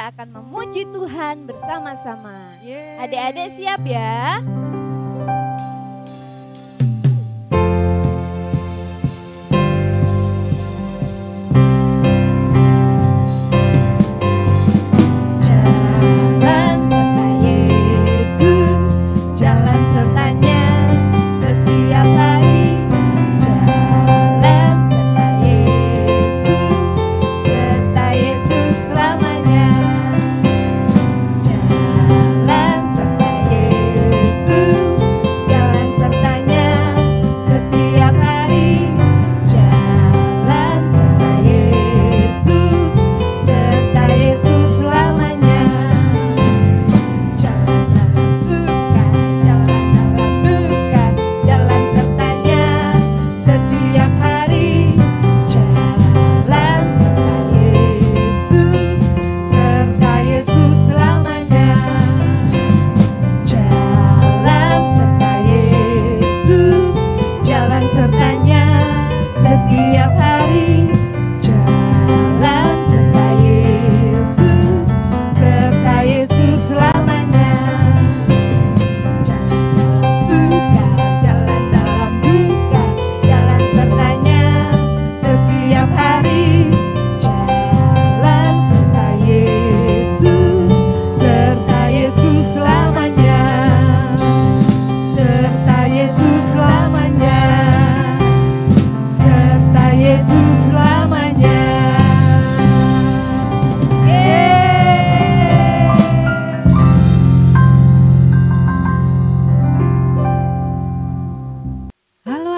kita akan memuji Tuhan bersama-sama. Yeay. Adik-adik siap ya?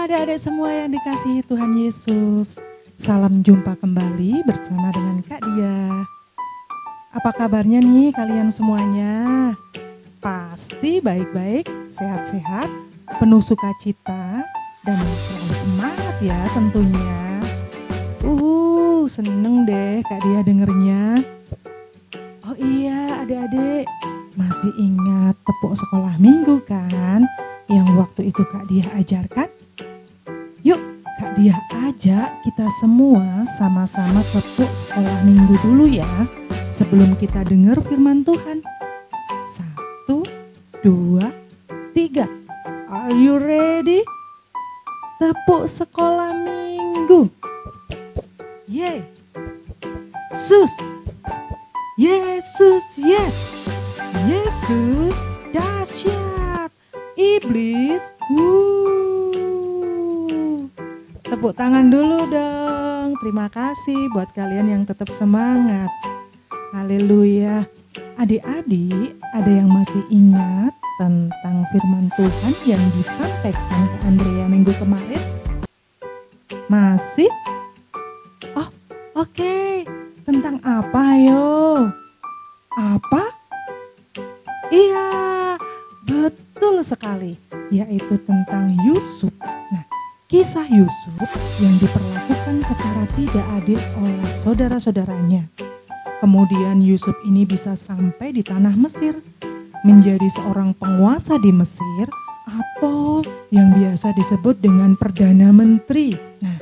Adik-adik semua yang dikasihi Tuhan Yesus, salam jumpa kembali bersama dengan Kak Dia. Apa kabarnya nih kalian semuanya? Pasti baik-baik, sehat-sehat, penuh sukacita, dan selalu semangat ya tentunya. Seneng deh Kak Dia dengernya. Oh iya adik-adik, masih ingat tepuk sekolah minggu kan? Yang waktu itu Kak Dia ajarkan? Yuk Kak Dia ajak kita semua sama-sama tepuk sekolah minggu dulu ya, sebelum kita dengar firman Tuhan. 1, 2, 3. Are you ready? Tepuk sekolah minggu. Yeay. Sus. Yesus, yes. Yesus dahsyat. Iblis, Tepuk tangan dulu dong. Terima kasih buat kalian yang tetap semangat. Haleluya. Adik-adik, ada yang masih ingat tentang firman Tuhan yang disampaikan ke Andrea minggu kemarin? Masih? Oh, oke. Tentang apa ayo? Apa? Iya, betul sekali. Yaitu tentang Yusuf. Nah, kisah Yusuf yang diperlakukan secara tidak adil oleh saudara-saudaranya. Kemudian Yusuf ini bisa sampai di tanah Mesir, menjadi seorang penguasa di Mesir atau yang biasa disebut dengan Perdana Menteri. Nah,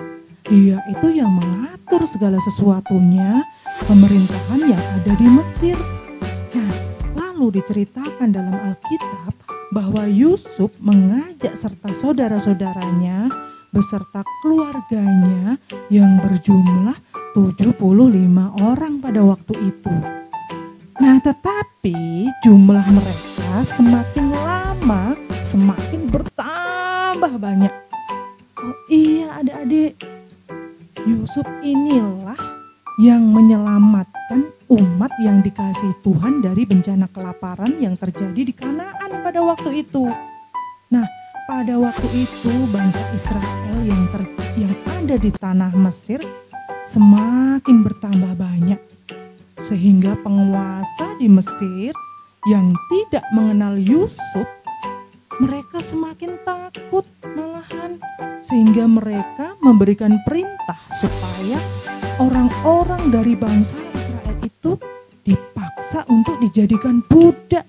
dia itu yang mengatur segala sesuatunya, pemerintahan yang ada di Mesir. Nah, lalu diceritakan dalam Alkitab bahwa Yusuf mengajak serta saudara-saudaranya beserta keluarganya yang berjumlah 75 orang pada waktu itu. Nah, tetapi jumlah mereka semakin lama semakin bertambah banyak. Oh iya adik-adik, Yusuf inilah yang menyelamatkan umat yang dikasihi Tuhan dari bencana kelaparan yang terjadi di Kanaan pada waktu itu. Nah, pada waktu itu bangsa Israel yang ada di tanah Mesir semakin bertambah banyak. Sehingga penguasa di Mesir yang tidak mengenal Yusuf, mereka semakin takut malahan. Sehingga mereka memberikan perintah supaya orang-orang dari bangsa Israel itu dipaksa untuk dijadikan budak.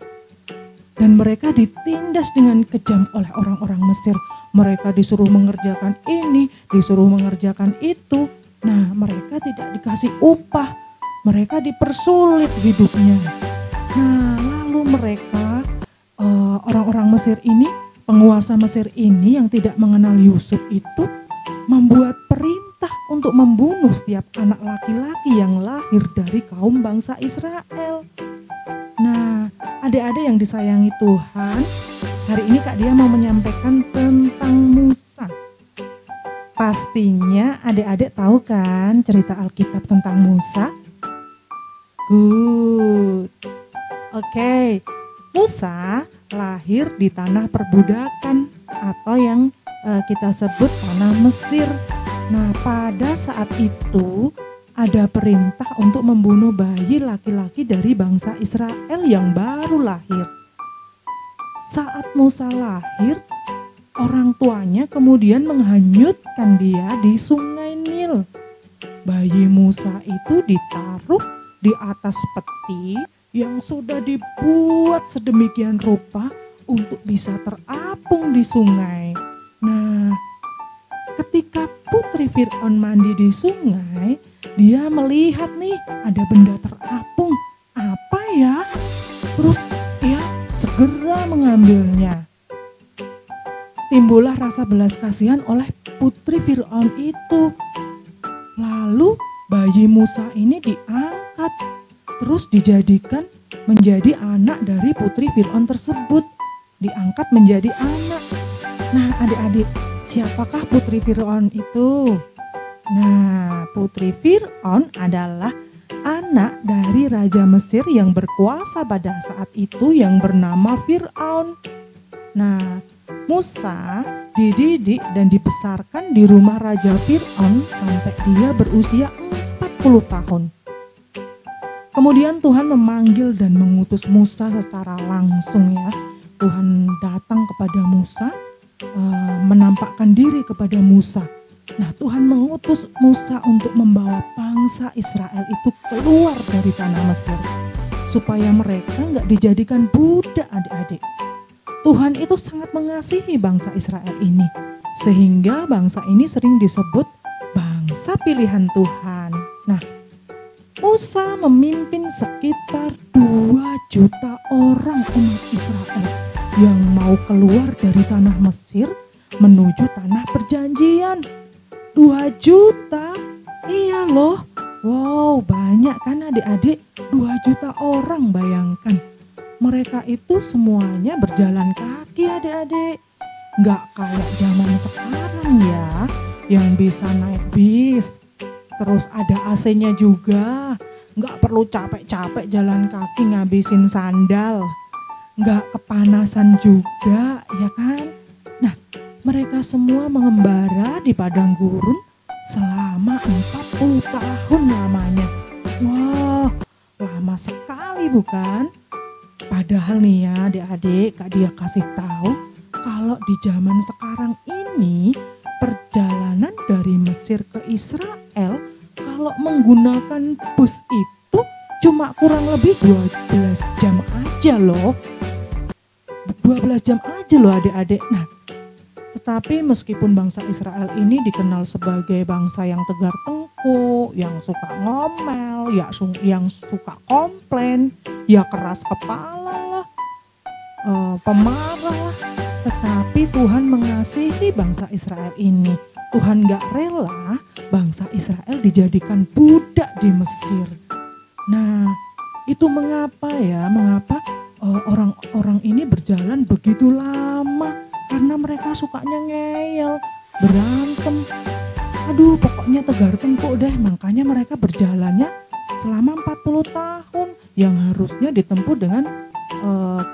Dan mereka ditindas dengan kejam oleh orang-orang Mesir. Mereka disuruh mengerjakan ini, disuruh mengerjakan itu. Nah, mereka tidak dikasih upah. mereka dipersulit hidupnya. Nah, lalu mereka orang-orang Mesir ini, penguasa Mesir ini yang tidak mengenal Yusuf itu membuat perintah untuk membunuh setiap anak laki-laki yang lahir dari kaum bangsa Israel. Nah, adik-adik yang disayangi Tuhan, hari ini Kak Dia mau menyampaikan tentang Musa. Pastinya adik-adik tahu kan cerita Alkitab tentang Musa? Good. Oke, Musa lahir di tanah perbudakan atau yang kita sebut tanah Mesir. Nah, pada saat itu ada perintah untuk membunuh bayi laki-laki dari bangsa Israel yang baru lahir. Saat Musa lahir, orang tuanya kemudian menghanyutkan dia di sungai Nil. Bayi Musa itu ditaruh di atas peti yang sudah dibuat sedemikian rupa untuk bisa terapung di sungai. Nah, ketika putri Fir'aun mandi di sungai, dia melihat nih ada benda terapung. Apa ya? Terus dia segera mengambilnya. Timbullah rasa belas kasihan oleh putri Fir'aun itu. Lalu bayi Musa ini diangkat, terus dijadikan menjadi anak dari putri Fir'aun tersebut. Diangkat menjadi anak. Nah, adik-adik, siapakah putri Fir'aun itu? Nah, putri Fir'aun adalah anak dari Raja Mesir yang berkuasa pada saat itu yang bernama Fir'aun. Nah, Musa dididik dan dibesarkan di rumah Raja Fir'aun sampai dia berusia 40 tahun. Kemudian Tuhan memanggil dan mengutus Musa secara langsung ya. Tuhan datang kepada Musa, menampakkan diri kepada Musa. Nah, Tuhan mengutus Musa untuk membawa bangsa Israel itu keluar dari tanah Mesir supaya mereka nggak dijadikan budak, adik-adik. Tuhan itu sangat mengasihi bangsa Israel ini sehingga bangsa ini sering disebut bangsa pilihan Tuhan. Nah, Musa memimpin sekitar 2 juta orang umat Israel yang mau keluar dari tanah Mesir menuju tanah perjanjian. 2 juta? Iya loh. Wow, banyak kan adik-adik? 2 juta orang, bayangkan. Mereka itu semuanya berjalan kaki, adik-adik. Nggak kayak zaman sekarang ya, yang bisa naik bis. Terus ada AC-nya juga. Nggak perlu capek-capek jalan kaki ngabisin sandal. Nggak kepanasan juga, ya kan? Nah, mereka semua mengembara di padang gurun selama 40 tahun lamanya. Wah, lama sekali bukan? Padahal nih ya adik-adik, Kak Dia kasih tahu kalau di zaman sekarang ini perjalanan dari Mesir ke Israel kalau menggunakan bus itu cuma kurang lebih 12 jam aja loh. 12 jam aja loh adik-adik. Nah, tetapi meskipun bangsa Israel ini dikenal sebagai bangsa yang tegar tengkuk, yang suka ngomel, yang suka komplain, ya keras kepala lah, pemarah lah. Tetapi Tuhan mengasihi bangsa Israel ini. Tuhan gak rela bangsa Israel dijadikan budak di Mesir. Nah, itu mengapa ya? Mengapa orang-orang ini berjalan begitu lama? Karena mereka sukanya ngeyel, berantem. Aduh, pokoknya tegar tengkuk deh. Makanya mereka berjalannya selama 40 tahun yang harusnya ditempuh dengan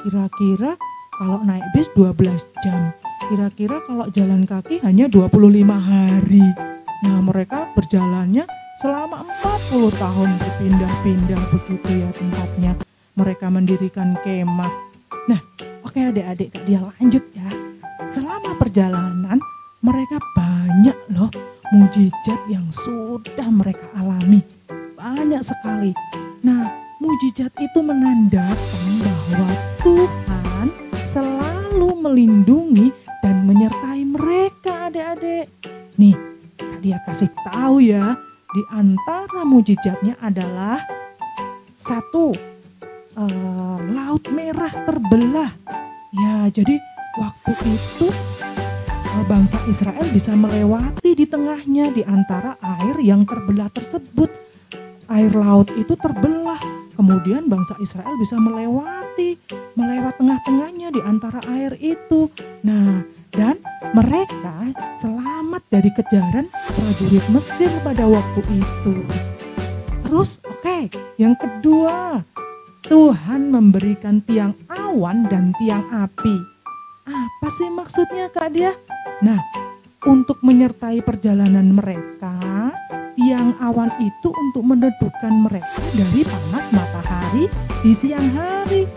kira-kira kalau naik bis 12 jam. Kira-kira kalau jalan kaki hanya 25 hari. Nah, mereka berjalannya selama 40 tahun berpindah-pindah begitu ya tempatnya. Mereka mendirikan kemah. Nah, oke adik-adik, Kak Dia lanjut ya. Selama perjalanan mereka banyak loh mujizat yang sudah mereka alami. Banyak sekali. Nah, mujizat itu menandakan bahwa Tuhan selalu melindungi dan menyertai mereka adik-adik. Nih, Kak Dia kasih tahu ya, Di antara mujizatnya adalah satu, Laut Merah terbelah. Ya, jadi waktu itu bangsa Israel bisa melewati di tengahnya di antara air yang terbelah tersebut. Air laut itu terbelah, kemudian bangsa Israel bisa melewat tengah-tengahnya di antara air itu. Nah, dan mereka selamat dari kejaran prajurit Mesir pada waktu itu. Terus yang kedua, Tuhan memberikan tiang awan dan tiang api. Apa sih maksudnya Kak Dia? Nah, untuk menyertai perjalanan mereka, tiang awan itu untuk meneduhkan mereka dari panas matahari di siang hari.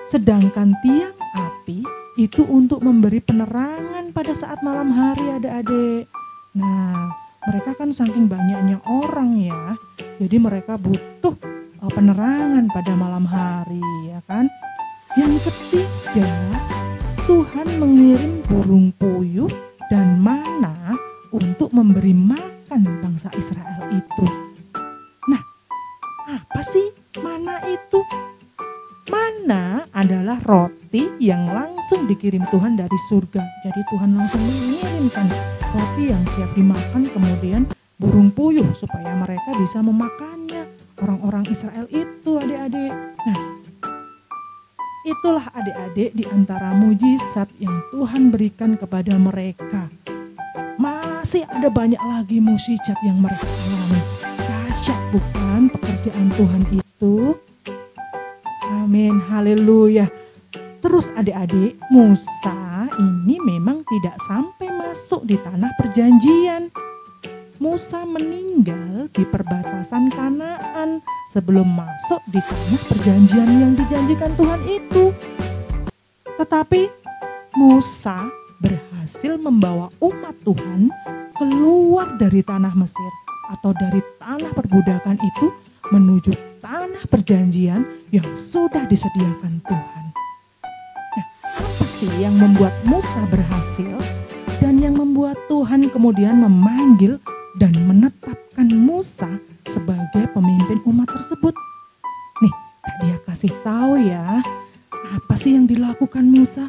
Sedangkan tiang api itu untuk memberi penerangan pada saat malam hari adik-adik. Nah, mereka kan saking banyaknya orang ya, jadi mereka butuh penerangan pada malam hari, ya kan? Yang ketiga, Tuhan mengirim burung puyuh dan mana untuk memberi makan bangsa Israel itu. Nah, apa sih mana itu? Mana adalah roti yang langsung dikirim Tuhan dari surga. Jadi Tuhan langsung mengirimkan roti yang siap dimakan, kemudian burung puyuh supaya mereka bisa memakannya. Orang-orang Israel itu adik-adik. Nah, itulah adik-adik di antara mujizat yang Tuhan berikan kepada mereka. Masih ada banyak lagi mujizat yang mereka alami. Dahsyat bukan pekerjaan Tuhan itu? Amin, haleluya. Terus adik-adik, Musa ini memang tidak sampai masuk di tanah perjanjian. Musa meninggal di perbatasan Kanaan sebelum masuk di tanah perjanjian yang dijanjikan Tuhan itu. Tetapi Musa berhasil membawa umat Tuhan keluar dari tanah Mesir atau dari tanah perbudakan itu menuju tanah perjanjian yang sudah disediakan Tuhan. Nah, apa sih yang membuat Musa berhasil dan yang membuat Tuhan kemudian memanggil dan menetapkan Musa sebagai pemimpin umat tersebut? Nih, Kak Dia kasih tahu ya, apa sih yang dilakukan Musa?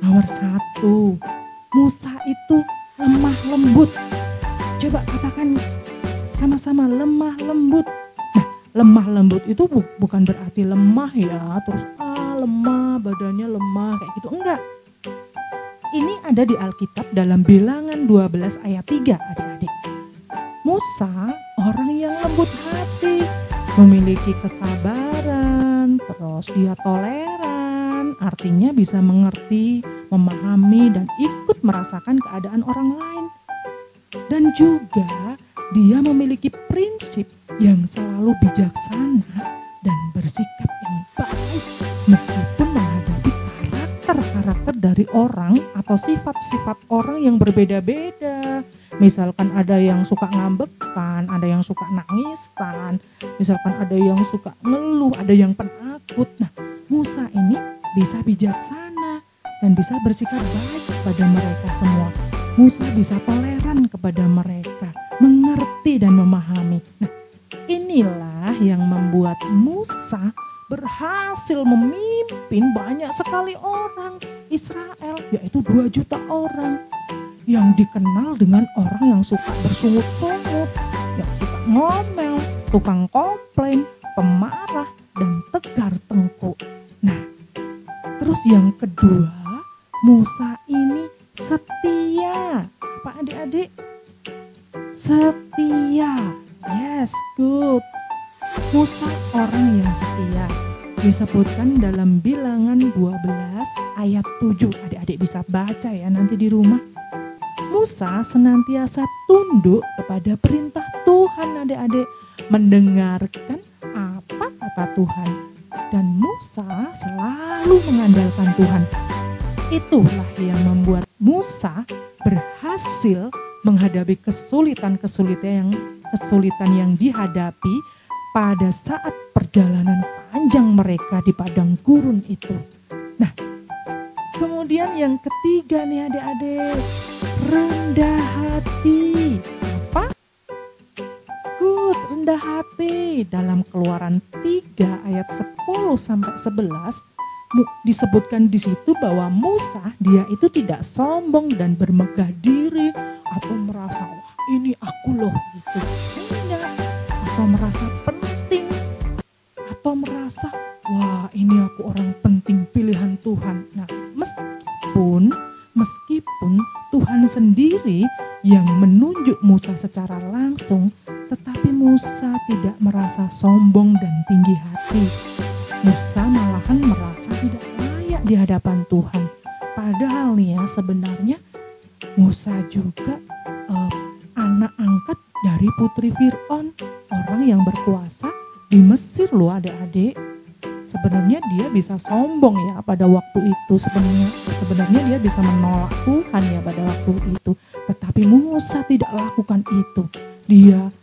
Nomor satu, Musa itu lemah lembut. Coba katakan sama-sama, lemah lembut. Nah, lemah lembut itu bukan berarti lemah ya, terus lemah, badannya lemah kayak gitu, enggak. Ini ada di Alkitab dalam Bilangan 12 ayat 3 adik-adik. Musa orang yang lembut hati, memiliki kesabaran, terus dia toleran, artinya bisa mengerti, memahami dan ikut merasakan keadaan orang lain. Dan juga dia memiliki prinsip yang selalu bijaksana dan bersikap yang baik meskipun menghadapi karakter dari orang atau sifat-sifat orang yang berbeda-beda. Misalkan ada yang suka ngambekan, ada yang suka nangisan, misalkan ada yang suka ngeluh, ada yang penakut. Nah, Musa ini bisa bijaksana dan bisa bersikap baik kepada mereka semua. Musa bisa toleran kepada mereka, mengerti dan memahami. Nah, inilah yang membuat Musa berhasil memimpin banyak sekali orang Israel, yaitu 2 juta orang yang dikenal dengan orang yang suka bersungut-sungut, yang suka ngomel, tukang komplain, pemarah, dan tegar tengkuk. Nah, terus yang kedua, Musa ini setia. Apa adik-adik? Setia. Yes, good. Musa orang yang setia. Disebutkan dalam Bilangan 12 ayat 7. Adik-adik bisa baca ya nanti di rumah. Musa senantiasa tunduk kepada perintah Tuhan adik-adik. Mendengarkan apa kata Tuhan. Dan Musa selalu mengandalkan Tuhan. Itulah yang membuat Musa berhasil menghadapi kesulitan yang dihadapi pada saat perjalanan panjang mereka di padang gurun itu. Nah, kemudian yang ketiga nih adik-adik, rendah hati. Apa? rendah hati. Dalam Keluaran 3 ayat 10 sampai 11 disebutkan di situ bahwa Musa dia itu tidak sombong dan bermegah diri atau merasa wah ini aku loh gitu. Enggak. Atau merasa penting atau merasa wah ini aku orang penting pilihan Tuhan. Nah, meskipun Tuhan sendiri yang menunjuk Musa secara langsung, tetapi Musa tidak merasa sombong dan tinggi hati. Musa malahan merasa tidak layak di hadapan Tuhan. Padahal nih ya sebenarnya Musa juga anak angkat dari putri Fir'aun, orang yang berkuasa di Mesir loh adik-adik. Sebenarnya dia bisa sombong ya pada waktu itu. Sebenarnya dia bisa menolak Tuhan ya pada waktu itu. Tetapi Musa tidak lakukan itu. Dia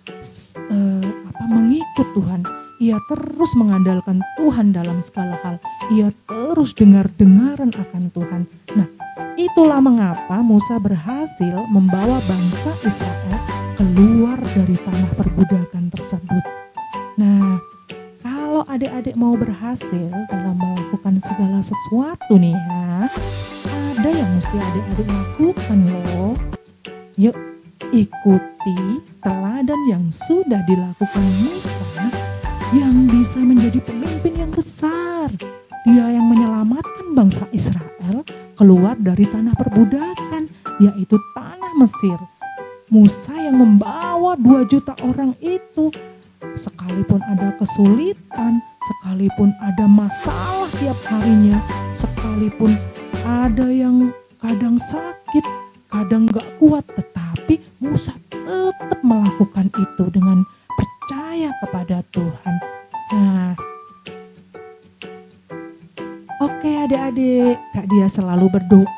mengikut Tuhan. Ia terus mengandalkan Tuhan dalam segala hal. Ia terus dengar-dengaran akan Tuhan. Nah, itulah mengapa Musa berhasil membawa bangsa Israel keluar dari tanah perbudakan tersebut. Nah, kalau adik-adik mau berhasil dalam melakukan segala sesuatu nih ya, ada yang mesti adik-adik lakukan loh. Yuk, ikuti teladan yang sudah dilakukan Musa yang bisa menjadi pemimpin yang besar. Dia yang menyelamatkan bangsa Israel keluar dari tanah perbudakan, yaitu tanah Mesir. Musa yang membawa 2 juta orang itu, sekalipun ada kesulitan, sekalipun ada masalah tiap harinya, sekalipun ada yang kadang sakit, kadang gak kuat, tetapi Musa tetap melakukan itu dengan percaya kepada Tuhan. Nah, oke adik-adik, Kak Dia selalu berdoa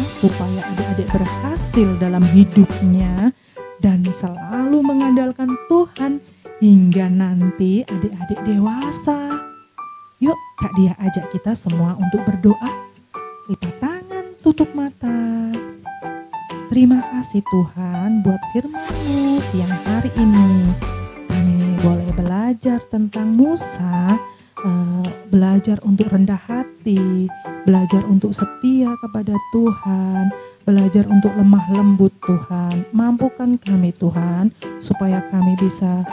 supaya adik-adik berhasil dalam hidupnya dan selalu mengandalkan Tuhan hingga nanti adik-adik dewasa. Yuk Kak Dia ajak kita semua untuk berdoa. Lipat tangan, tutup mata. Terima kasih Tuhan buat firman-Mu siang hari ini. Kami boleh belajar tentang Musa, belajar untuk rendah hati, belajar untuk setia kepada Tuhan, belajar untuk lemah lembut Tuhan. Mampukan kami Tuhan supaya kami bisa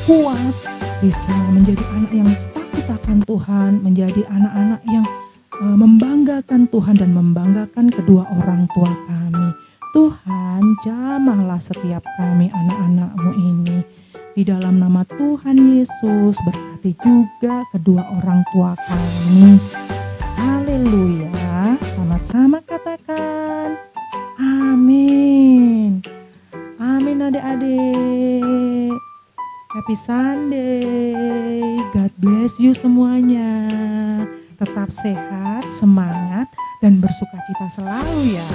kuat, bisa menjadi anak yang takut akan Tuhan, menjadi anak-anak yang membanggakan Tuhan dan membanggakan kedua orang tua kami. Tuhan, jamahlah setiap kami anak-anak-Mu ini. Di dalam nama Tuhan Yesus, berkati juga kedua orang tua kami. Haleluya, sama-sama katakan amin. Amin adik-adik. Happy Sunday. God bless you semuanya. Tetap sehat, semangat, dan bersukacita selalu ya.